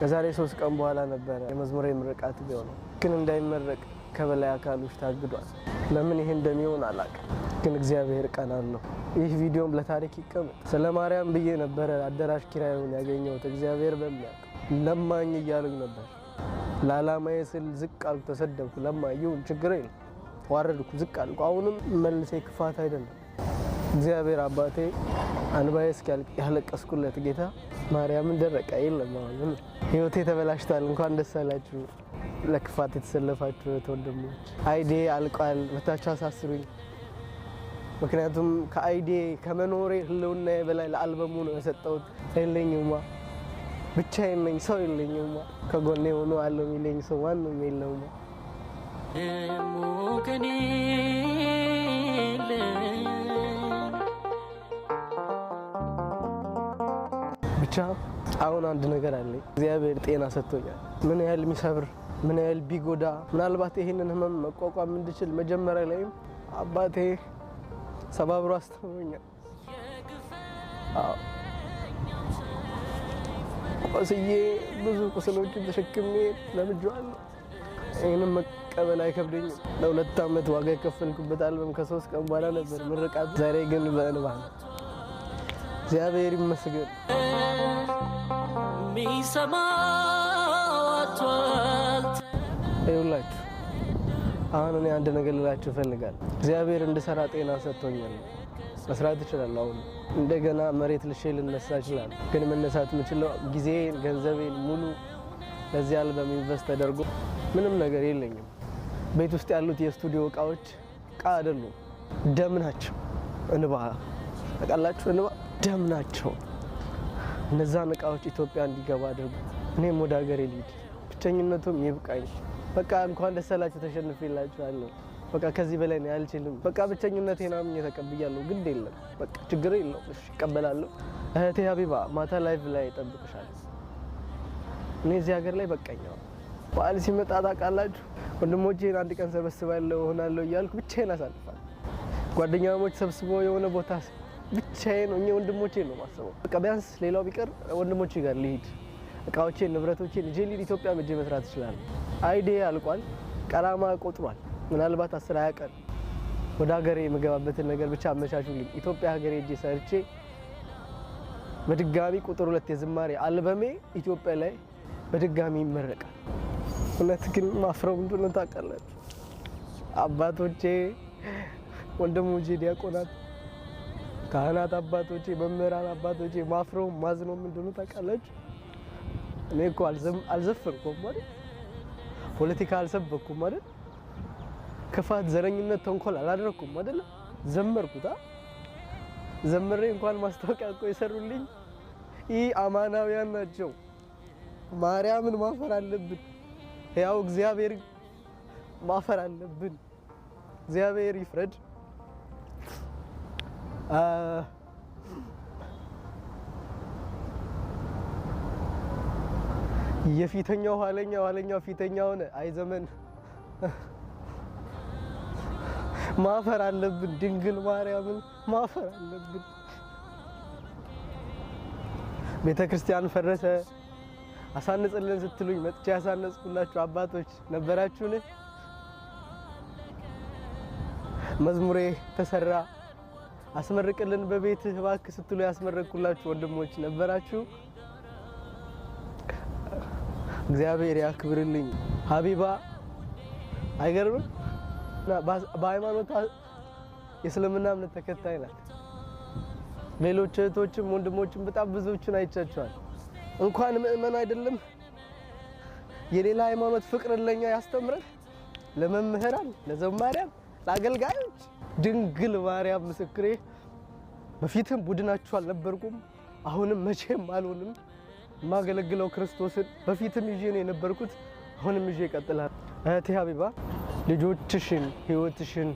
ከዛሬ 3 ቀን በኋላ ነበር የመዝሙሬ ምርቃት ቢሆነው ግን እንዳይመረቅ ከበላይ አካሎች ታግዷል። ለምን ይሄ እንደሚሆን አላውቅም፣ ግን እግዚአብሔር ቀን አለው። ይህ ቪዲዮም ለታሪክ ይቀመጥ። ስለማርያም ብዬ ነበር አዳራሽ ኪራዩን ያገኘሁት። እግዚአብሔር በሚያውቅ ለማኝ እያሉኝ ነበር። ለዓላማዬ ስል ዝቅ አልኩ፣ ተሰደብኩ። ለማዩን ችግር የለም ዋረድኩ፣ ዝቅ አልኩ። አሁንም መልሴ ክፋት አይደለም። እግዚአብሔር አባቴ አንባዬ እስኪያልቅ ያለቀስኩለት ጌታ ማርያምን ደረቀ የለም። አሁን ህይወቴ ተበላሽቷል። እንኳን ደስ አላችሁ ለክፋት የተሰለፋችሁ ወንድሞች። አይዲ አልቋል። መታችሁ አሳስሩኝ። ምክንያቱም ከአይዲ ከመኖሬ ህልውና በላይ ለአልበሙ ነው የሰጠሁት። የለኝማ ብቻዬን ነኝ፣ ሰው የለኝማ። ከጎኔ ሆኖ አለው የሚለኝ ሰው ማንም የለውማ። ብቻ አሁን አንድ ነገር አለኝ። እግዚአብሔር ጤና ሰጥቶኛል። ምን ያህል የሚሰብር ምን ያህል ቢጎዳ ምናልባት ይሄንን ህመም መቋቋም እንድችል መጀመሪያ ላይ አባቴ ሰባብሮ አስተምሮኛል። ቆስዬ ብዙ ቁስሎችን ተሸክሜ ለምጄዋለሁ። ይሄንን መቀበል አይከብደኝም። ለ2 አመት ዋጋ የከፈልኩበት አልበም ከ3 ቀን በኋላ ነበር ምርቃት። ዛሬ ግን በእንባ ነው። እግዚአብሔር ይመስገን። ይኸውላችሁ አሁን እኔ አንድ ነገር ልላችሁ እፈልጋለሁ። እግዚአብሔር እንድሰራ ጤና ሰጥቶኛል። መስራት እችላለሁ። አሁን እንደገና መሬት ልሼ ልነሳ እችላለሁ። ግን መነሳት የምችለው ጊዜን፣ ገንዘቤን ሙሉ ለዚህ አልበም ኢንቨስት ተደርጎ ምንም ነገር የለኝም። ቤት ውስጥ ያሉት የስቱዲዮ እቃዎች እቃ አይደሉም፣ ደም ናቸው። እንባ ታውቃላችሁ፣ እንባ ደም ናቸው። እነዛን እቃዎች ኢትዮጵያ እንዲገባ አድርጉ። እኔም ወደ ሀገሬ ልሂድ፣ ብቸኝነቱም ይብቃኝ። በቃ እንኳን ደስ አላችሁ፣ ተሸንፌላችኋለሁ። በቃ ከዚህ በላይ ነው አልችልም። በቃ ብቸኝነቴን አምኜ ተቀብያለሁ። ግድ የለም በቃ ችግር የለውም። እሺ እቀበላለሁ። እህቴ ሀቢባ ማታ ላይቭ ላይ እጠብቅሻለሁ። እኔ እዚህ ሀገር ላይ በቃኛው። በዓል ሲመጣ ታውቃላችሁ ወንድሞቼን አንድ ቀን ሰበስባለሁ ሆናለሁ እያልኩ ብቻዬን አሳልፋለሁ። ጓደኛሞች ሰብስበው የሆነ ቦታ ብቻዬን ሆኜ ወንድሞቼን ነው ማሰበው። በቃ ቢያንስ ሌላው ቢቀር ወንድሞቼ ጋር ልሂድ፣ እቃዎቼን ንብረቶቼን ይዤ ልሂድ፣ ኢትዮጵያ መጄ መስራት እችላለሁ። አይዲ አልቋል፣ ቀራማ ቆጥሯል። ምናልባት 10-20 ቀን ወደ ሀገሬ የምገባበትን ነገር ብቻ አመቻቹልኝ። ኢትዮጵያ ሀገሬ ሄጄ ሰርቼ በድጋሚ ቁጥር 2 የዝማሬ አልበሜ ኢትዮጵያ ላይ በድጋሚ ይመረቃል። እውነት ግን ማፍረው እንደሆነ ታውቃላችሁ አባቶቼ፣ ወንድሞቼ፣ ዲያቆናት፣ ካህናት አባቶቼ፣ መምህራን አባቶቼ ማፍረው ማዝነው እንደሆነ ታውቃላችሁ። እኔ እኮ አልዘፈንኩም ማለት ፖለቲካ አልሰበኩም ማለት ክፋት፣ ዘረኝነት፣ ተንኮል አላደረኩም አይደል? ዘመርኩታ። ዘመሬ እንኳን ማስታወቂያ እኮ የሰሩልኝ ይህ አማናውያን ናቸው። ማርያምን ማፈር አለብን። ያው እግዚአብሔር ማፈር አለብን። እግዚአብሔር ይፍረድ። የፊተኛው ኋለኛው ፊተኛው ሆነ። አይ ዘመን ማፈር አለብን። ድንግል ማርያምን ማፈር አለብን። ቤተክርስቲያን ፈረሰ አሳንጽልን ስትሉኝ መጥቼ ያሳነጽኩላችሁ አባቶች ነበራችሁን? መዝሙሬ ተሰራ አስመርቅልን በቤትህ እባክህ ስትሉ ያስመረቅኩላችሁ ወንድሞች ነበራችሁ? እግዚአብሔር ያክብርልኝ። ሀቢባ አይገርምም? በሃይማኖቷ የእስልምና እምነት ተከታይ ናት። ሌሎች እህቶችም ወንድሞችም በጣም ብዙዎችን አይቻቸዋል። እንኳን ምእመን አይደለም የሌላ ሃይማኖት ፍቅርን ለኛ ያስተምራል። ለመምህራን፣ ለዘማሪያን፣ ለአገልጋዮች ድንግል ማርያም ምስክሬ፣ በፊትም ቡድናችሁ አልነበርኩም፣ አሁንም መቼም አልሆንም። የማገለግለው ክርስቶስን በፊትም ይዤ ነው የነበርኩት፣ አሁንም ይዤ እቀጥላለሁ። እህቴ ሀቢባ ልጆችሽን፣ ህይወትሽን፣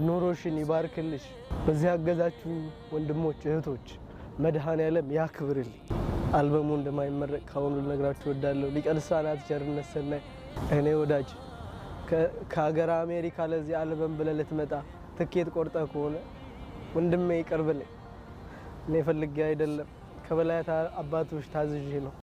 ኑሮሽን ይባርክልሽ። በዚህ ያገዛችሁ ወንድሞች እህቶች መድኃኔዓለም ያክብርልኝ። አልበሙ እንደማይመረቅ ካሁኑ ልነግራችሁ እወዳለሁ። ሊቀ ልሳናት ቸርነት ሰናይ እኔ ወዳጅ ከሀገር አሜሪካ ለዚህ አልበም ብለህ ልትመጣ ትኬት ቆርጠህ ከሆነ ወንድሜ ይቅር በለኝ። እኔ ፈልጌ አይደለም፣ ከበላይ አባቶች ታዝዤ ነው።